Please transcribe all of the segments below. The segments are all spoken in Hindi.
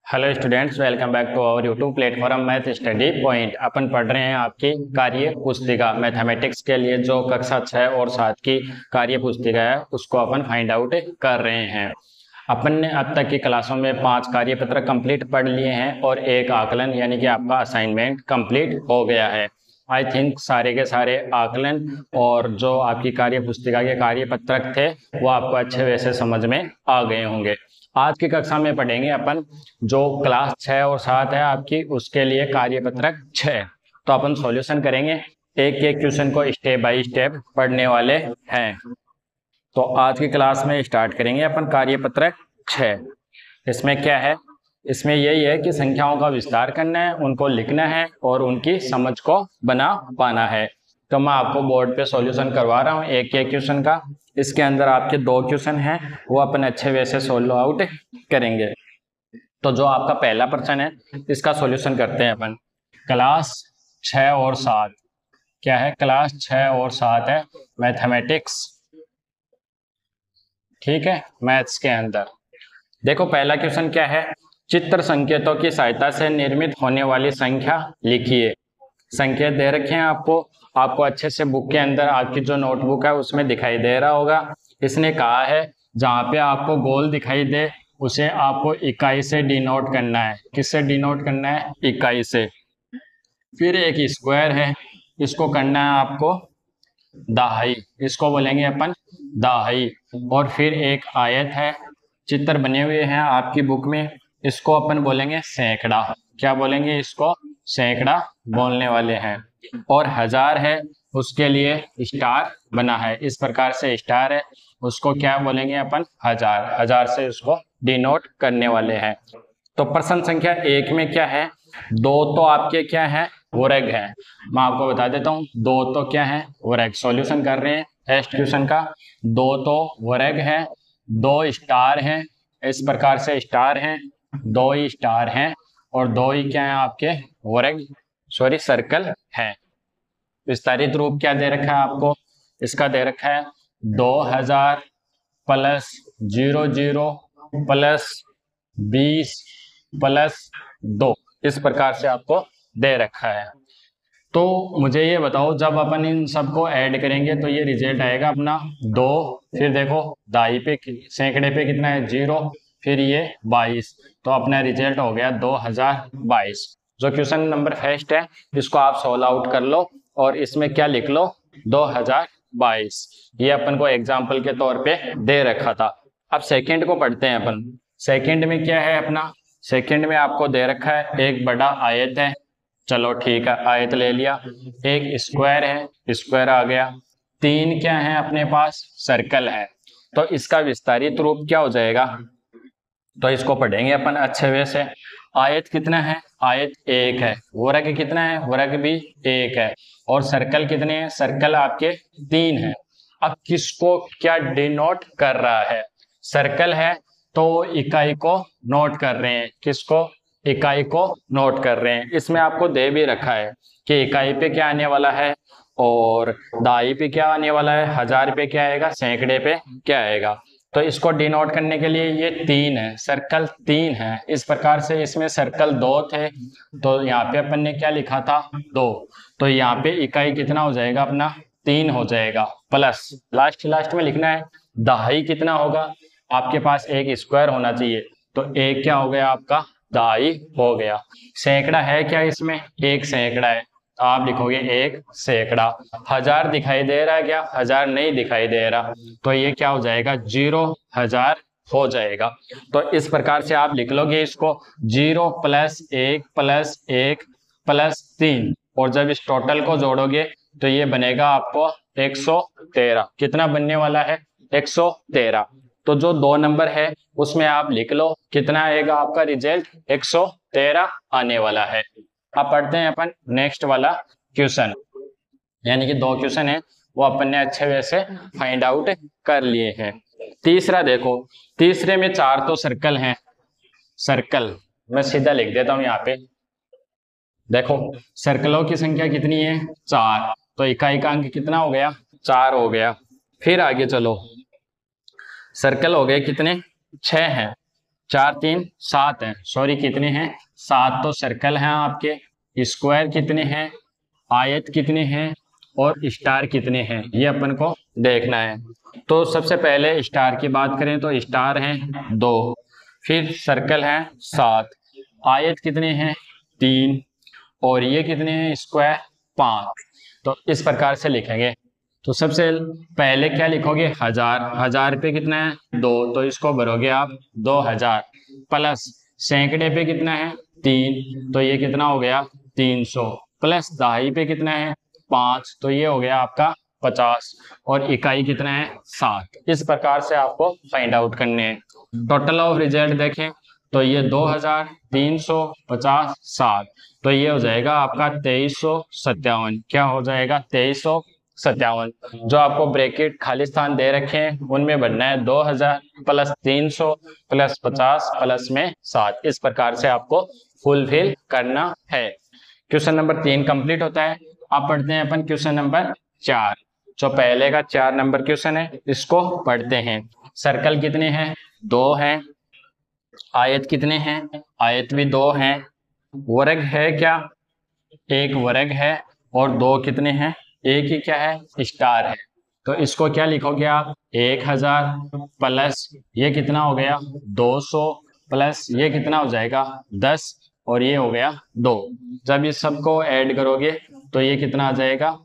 Hello students, welcome back to our YouTube platform math study point. अपन पढ़ रहे हैं आपकी कार्य पुस्तिका मैथमेटिक्स के लिए जो कक्षा 6 और 7 की कार्य पुस्तिका है उसको अपन फाइंड आउट कर रहे हैं। अपन ने अब तक की क्लासों में 5 कार्यपत्र कंप्लीट पढ़ लिए हैं और एक आकलन यानी कि आपका असाइनमेंट कंप्लीट हो गया है। आई थिंक सारे के सारे आकलन और जो आपकी कार्य पुस्तिका के कार्यपत्रक थे वो आपको अच्छे वैसे समझ में आ गए होंगे। आज की कक्षा में पढ़ेंगे अपन जो क्लास 6 और 7 है आपकी, उसके लिए कार्यपत्रक 6। तो अपन सॉल्यूशन करेंगे, एक एक क्वेश्चन को स्टेप बाय स्टेप पढ़ने वाले हैं। तो आज की क्लास में स्टार्ट करेंगे अपन कार्यपत्रक 6। इसमें क्या है, इसमें यही है कि संख्याओं का विस्तार करना है, उनको लिखना है और उनकी समझ को बना पाना है। तो मैं आपको बोर्ड पे सॉल्यूशन करवा रहा हूँ एक एक क्वेश्चन का। इसके अंदर आपके 2 क्वेश्चन हैं, वो अपन अच्छे वे से सोल्व आउट करेंगे। तो जो आपका पहला प्रश्न है इसका सॉल्यूशन करते हैं अपन। क्लास 6 और 7 क्या है, क्लास 6 और 7 है मैथमेटिक्स, ठीक है, मैथ्स के अंदर। देखो पहला क्वेश्चन क्या है, चित्र संकेतों की सहायता से निर्मित होने वाली संख्या लिखिए। संकेत दे रखे हैं आपको अच्छे से बुक के अंदर आपकी जो नोटबुक है उसमें दिखाई दे रहा होगा। इसने कहा है जहाँ पे आपको गोल दिखाई दे उसे आपको इकाई से डिनोट करना है। किससे डिनोट करना है? इकाई से। फिर एक स्क्वायर है, इसको करना है आपको दहाई, इसको बोलेंगे अपन दहाई। और फिर एक आयत है, चित्र बने हुए हैं आपकी बुक में, इसको अपन बोलेंगे सैकड़ा। क्या बोलेंगे? इसको सैकड़ा बोलने वाले हैं। और 1000 है, उसके लिए स्टार बना है, इस प्रकार से स्टार है, उसको क्या बोलेंगे अपन? 1000। 1000 से उसको डिनोट करने वाले हैं। तो प्रश्न संख्या 1 में क्या है, 2 तो आपके क्या है? वर्ग है। मैं आपको बता देता हूँ, 2 तो क्या है? वर्ग। सॉल्यूशन कर रहे हैं टेस्ट क्वेश्चन का। 2 तो वर्ग है, 2 स्टार हैं, इस प्रकार से स्टार हैं, 2 ही स्टार हैं और 2 ही क्या है आपके? वर्ग सर्कल है। विस्तारित रूप क्या दे रखा है आपको? इसका दे रखा है 2000 प्लस 00 प्लस 20 प्लस 2, इस प्रकार से आपको दे रखा है। तो मुझे ये बताओ, जब अपन इन सबको ऐड करेंगे तो ये रिजल्ट आएगा अपना 2। फिर देखो दाई पे सैकड़े पे कितना है? 0। फिर ये 22, तो अपना रिजल्ट हो गया 2022। जो क्वेश्चन नंबर फर्स्ट है इसको आप सॉल्व आउट कर लो और इसमें क्या लिख लो? 2022। ये अपन को एग्जाम्पल के तौर पे दे रखा था। अब सेकंड को पढ़ते हैं अपन। सेकंड में क्या है अपना? सेकंड में आपको दे रखा है एक बड़ा आयत है, चलो ठीक है, आयत ले लिया। एक स्क्वायर है, स्क्वायर आ गया। 3 क्या है अपने पास? सर्कल है। तो इसका विस्तारित रूप क्या हो जाएगा? तो इसको पढ़ेंगे अपन अच्छे वे से। आयत कितना है? आयत 1 है। वर्ग कितना है? वर्ग भी 1 है। और सर्कल कितने हैं? सर्कल आपके 3 है। अब किसको क्या डिनोट कर रहा है? सर्कल है तो इकाई को नोट कर रहे हैं। किसको? इकाई को नोट कर रहे हैं। इसमें आपको दे भी रखा है कि इकाई पे क्या आने वाला है और दहाई पे क्या आने वाला है, 1000 पे क्या आएगा, सैकड़े पे क्या आएगा। तो इसको डिनोट करने के लिए ये 3 है, सर्कल 3 है। इस प्रकार से इसमें सर्कल 2 थे तो यहाँ पे अपन ने क्या लिखा था? 2। तो यहाँ पे इकाई कितना हो जाएगा अपना? 3 हो जाएगा। प्लस लास्ट में लिखना है दहाई कितना होगा? आपके पास एक स्क्वायर होना चाहिए, तो एक क्या हो गया आपका? दहाई हो गया। सैकड़ा है क्या इसमें? एक सैकड़ा है, तो आप लिखोगे एक सैकड़ा। 1000 दिखाई दे रहा है क्या? 1000 नहीं दिखाई दे रहा, तो ये क्या हो जाएगा? 0,1000 हो जाएगा। तो इस प्रकार से आप लिख लोगे इसको 0 प्लस 1 प्लस 1 प्लस 3, और जब इस टोटल को जोड़ोगे तो ये बनेगा आपको 113। कितना बनने वाला है? 113। तो जो 2 नंबर है उसमें आप लिख लो कितना आएगा आपका रिजल्ट? 113 आने वाला है। अब पढ़ते हैं अपन नेक्स्ट वाला क्वेश्चन, यानी कि 2 क्वेश्चन है वो अपन ने अच्छे वे से फाइंड आउट कर लिए हैं। तीसरा देखो, तीसरे में 4 तो सर्कल हैं। सर्कल मैं सीधा लिख देता हूं यहाँ पे। देखो सर्कलों की संख्या कितनी है? 4। तो इकाई का अंक कितना हो गया? 4 हो गया। फिर आगे चलो, सर्कल हो गए कितने? 6 हैं। 4 3 7 है, सॉरी कितने हैं 7। तो सर्कल हैं आपके, स्क्वायर कितने हैं, आयत कितने हैं और स्टार कितने हैं, ये अपन को देखना है। तो सबसे पहले स्टार की बात करें तो स्टार हैं 2, फिर सर्कल हैं 7, आयत कितने हैं 3 और ये कितने हैं स्क्वायर 5। तो इस प्रकार से लिखेंगे। तो सबसे पहले क्या लिखोगे 1000, 1000 पे कितना है 2, तो इसको भरोगे आप 2000 प्लस सैकड़े पे कितना है 3, तो ये कितना हो गया 300 प्लस दहाई पे कितना है 5, तो ये हो गया आपका 50 और इकाई कितना है 7। इस प्रकार से आपको फाइंड आउट करने हैं। टोटल ऑफ रिजल्ट देखें तो ये 2000 350 7, तो ये हो जाएगा आपका 2357। क्या हो जाएगा 2357। जो आपको ब्रैकेट खाली स्थान दे रखे हैं उनमें भरना है 2000 प्लस 300 प्लस 50 प्लस में 7। इस प्रकार से आपको फुलफिल करना है। क्वेश्चन नंबर 3 कंप्लीट होता है। अब पढ़ते हैं अपन क्वेश्चन नंबर 4। जो पहले का 4 नंबर क्वेश्चन है इसको पढ़ते हैं। सर्कल कितने हैं 2 हैं, आयत कितने हैं, आयत भी 2 हैं, वर्ग है क्या, एक वर्ग है और 2 कितने हैं, एक ही क्या है स्टार है। तो इसको क्या लिखोगे आप 1000 प्लस ये कितना हो गया 200 प्लस ये कितना हो जाएगा 10 और ये हो गया 2। जब इस सबको ऐड करोगे तो ये कितना आ जाएगा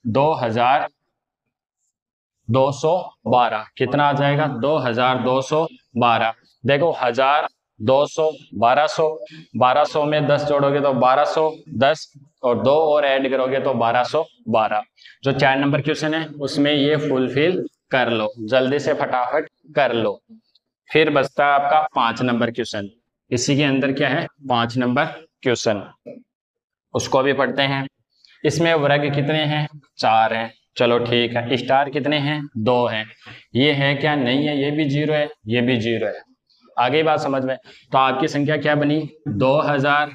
2212। कितना आ जाएगा 2212। देखो 1000 200 1200, 1200 में 10 जोड़ोगे तो 1210 और 2 और ऐड करोगे तो 1212। जो 4 नंबर क्वेश्चन है उसमें ये फुलफिल कर लो, जल्दी से फटाफट कर लो। फिर बचता है आपका 5 नंबर क्वेश्चन। इसी के अंदर क्या है 5 नंबर क्वेश्चन, उसको भी पढ़ते हैं। इसमें वर्ग कितने हैं 4 हैं, चलो ठीक है। स्टार कितने हैं 2 हैं, ये है क्या नहीं है, ये भी 0 है, ये भी 0 है। आगे बात समझ में। तो आपकी संख्या क्या बनी 2000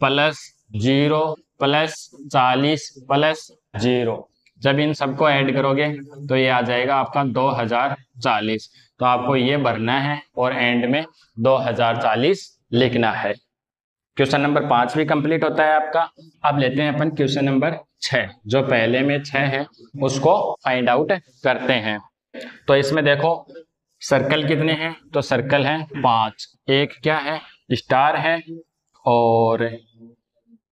प्लस 0 प्लस 40 प्लस 0। जब इन सबको ऐड करोगे तो ये आ जाएगा आपका 2040। तो आपको ये भरना है और एंड में 2040 लिखना है। क्वेश्चन नंबर 5 भी कंप्लीट होता है आपका। अब लेते हैं अपन क्वेश्चन नंबर 6। जो पहले में 6 है उसको फाइंड आउट करते हैं। तो इसमें देखो सर्कल कितने हैं, तो सर्कल हैं 5, एक क्या है स्टार है और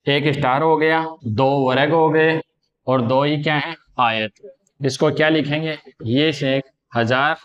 एक स्टार हो गया, 2 वर्ग हो गए और 2 ही क्या है आयत। इसको क्या लिखेंगे ये से 1000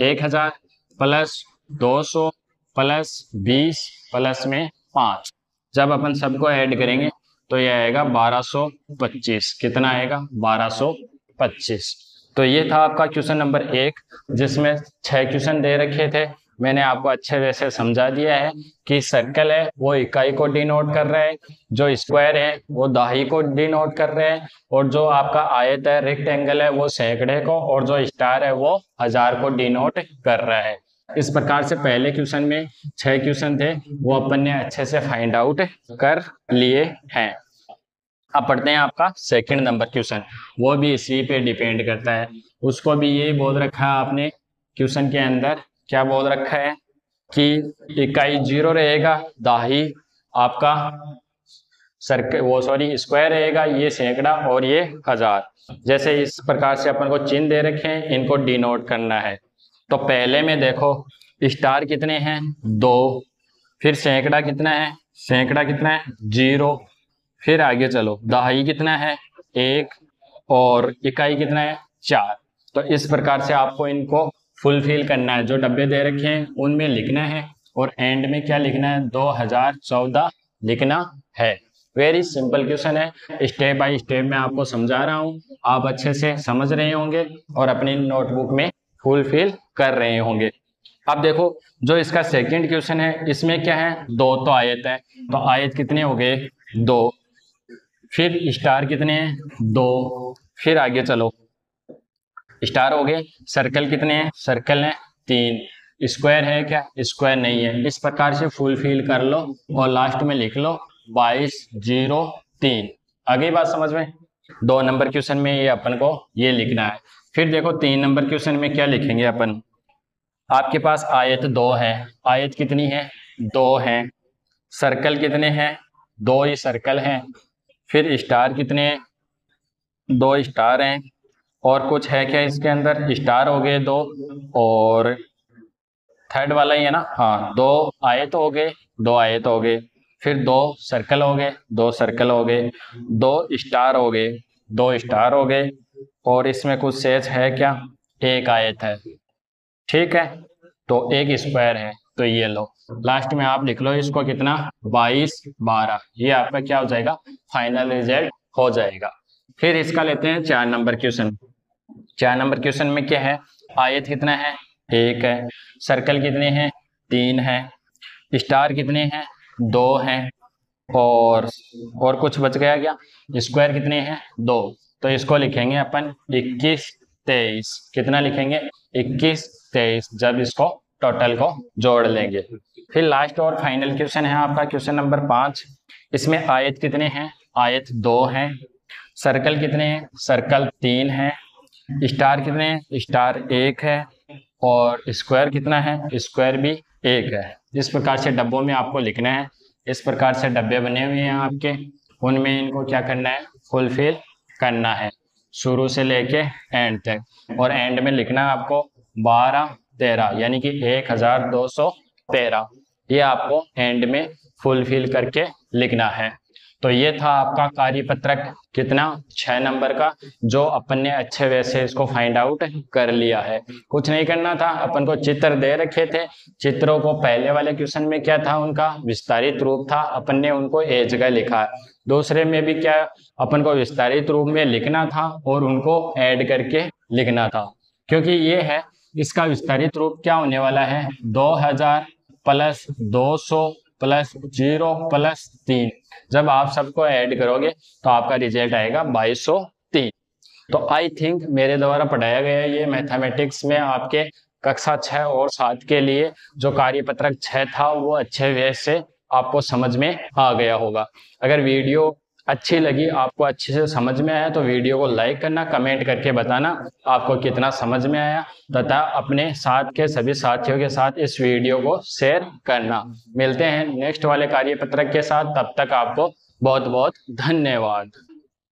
1000 प्लस 200 प्लस 20 प्लस में 5। जब अपन सबको ऐड करेंगे तो ये आएगा 1225। कितना आएगा 1225। तो ये था आपका क्वेश्चन नंबर 1 जिसमें 6 क्वेश्चन दे रखे थे। मैंने आपको अच्छे वैसे समझा दिया है कि सर्कल है वो इकाई को डिनोट कर रहा है, जो स्क्वायर है वो दहाई को डिनोट कर रहे हैं और जो आपका आयत है रेक्टेंगल है वो सैकड़े को और जो स्टार है वो 1000 को डिनोट कर रहा है। इस प्रकार से पहले क्वेश्चन में 6 क्वेश्चन थे वो अपन ने अच्छे से फाइंड आउट कर लिए हैं। अब पढ़ते हैं आपका सेकंड नंबर क्वेश्चन, वो भी इसी पे डिपेंड करता है। उसको भी ये बोल रखा है आपने क्वेश्चन के अंदर, क्या बोल रखा है कि इकाई 0 रहेगा, दाही आपका सर्कल वो सॉरी स्क्वायर रहेगा, ये सैकड़ा और ये 1000। जैसे इस प्रकार से अपन को चिन्ह दे रखे हैं, इनको डिनोट करना है। तो पहले में देखो स्टार कितने हैं 2, फिर सैकड़ा कितना है, सैकड़ा कितना है 0, फिर आगे चलो दहाई कितना है 1 और इकाई कितना है 4। तो इस प्रकार से आपको इनको फुलफिल करना है। जो डब्बे दे रखे हैं उनमें लिखना है और एंड में क्या लिखना है 2014 लिखना है। वेरी सिंपल क्वेश्चन है, स्टेप बाय स्टेप मैं आपको समझा रहा हूँ, आप अच्छे से समझ रहे होंगे और अपनी नोटबुक में फुलफिल कर रहे होंगे। अब देखो जो इसका सेकंड क्वेश्चन है इसमें क्या है 2 तो आयत है, तो आयत कितने हो गए 2, फिर स्टार कितने हैं 2, फिर आगे चलो स्टार हो गए, सर्कल कितने हैं, सर्कल हैं 3, स्क्वायर है क्या, स्क्वायर नहीं है। इस प्रकार से फुलफिल कर लो और लास्ट में लिख लो 2203। आगे बात समझ में। 2 नंबर क्वेश्चन में ये अपन को ये लिखना है। फिर देखो 3 नंबर क्वेश्चन में क्या लिखेंगे अपन, आपके पास आयत 2 है, आयत कितनी है 2 है। सर्कल कितने हैं 2 ही सर्कल हैं। फिर स्टार कितने हैं 2 स्टार हैं। और कुछ है क्या इसके अंदर, स्टार हो गए 2, और थर्ड वाला ही है ना, हाँ 2 आयत हो गए, 2 आयत हो गए। फिर 2 सर्कल हो गए, 2 सर्कल हो गए। 2 स्टार हो गए, 2 स्टार हो गए। और इसमें कुछ शेष है क्या, एक आयत है। ठीक है, तो एक स्क्वायर है। तो ये लो, लास्ट में आप लिख लो इसको कितना, 22 12। ये आपका क्या हो जाएगा, फाइनल रिजल्ट हो जाएगा। फिर इसका लेते हैं 4 नंबर क्वेश्चन। 4 नंबर क्वेश्चन में क्या है, आयत कितना है 1 है। सर्कल कितने हैं 3 है। स्टार कितने हैं 2 हैं। और कुछ बच गया क्या, स्क्वायर कितने हैं 2। तो इसको लिखेंगे अपन 21 23। कितना लिखेंगे 21 23, जब इसको टोटल को जोड़ लेंगे। फिर लास्ट और फाइनल क्वेश्चन है आपका क्वेश्चन नंबर 5। इसमें आयत कितने हैं, आयत 2 हैं। सर्कल कितने हैं, सर्कल 3 हैं। स्टार कितने हैं, स्टार 1 है। और स्क्वायर कितना है, स्क्वायर भी 1 है। इस प्रकार से डब्बों में आपको लिखना है। इस प्रकार से डब्बे बने हुए हैं आपके, उनमें इनको क्या करना है, फुलफिल करना है शुरू से लेके एंड तक। और एंड में लिखना है आपको 12 13, यानी कि 1213। ये आपको एंड में फुलफिल करके लिखना है। तो ये था आपका कार्यपत्रक कितना, 6 नंबर का, जो अपन ने अच्छे वे से इसको फाइंड आउट कर लिया है। कुछ नहीं करना था, अपन को चित्र दे रखे थे। चित्रों को पहले वाले क्वेश्चन में क्या था, उनका विस्तारित रूप था, अपन ने उनको एक जगह लिखा है। दूसरे में भी क्या, अपन को विस्तारित रूप में लिखना था और उनको ऐड करके लिखना था। क्योंकि ये है, इसका विस्तारित रूप क्या होने वाला है, 2000 प्लस 200 प्लस 0 प्लस 3। जब आप सबको ऐड करोगे तो आपका रिजल्ट आएगा 2203। तो आई थिंक मेरे द्वारा पढ़ाया गया ये मैथमेटिक्स में आपके कक्षा 6 और 7 के लिए जो कार्यपत्रक 6 था, वो अच्छे वे से आपको समझ में आ गया होगा। अगर वीडियो अच्छी लगी, आपको अच्छे से समझ में आया, तो वीडियो को लाइक करना, कमेंट करके बताना आपको कितना समझ में आया, तथा अपने साथ के सभी साथियों के साथ इस वीडियो को शेयर करना। मिलते हैं नेक्स्ट वाले कार्यपत्रक के साथ, तब तक आपको बहुत बहुत धन्यवाद।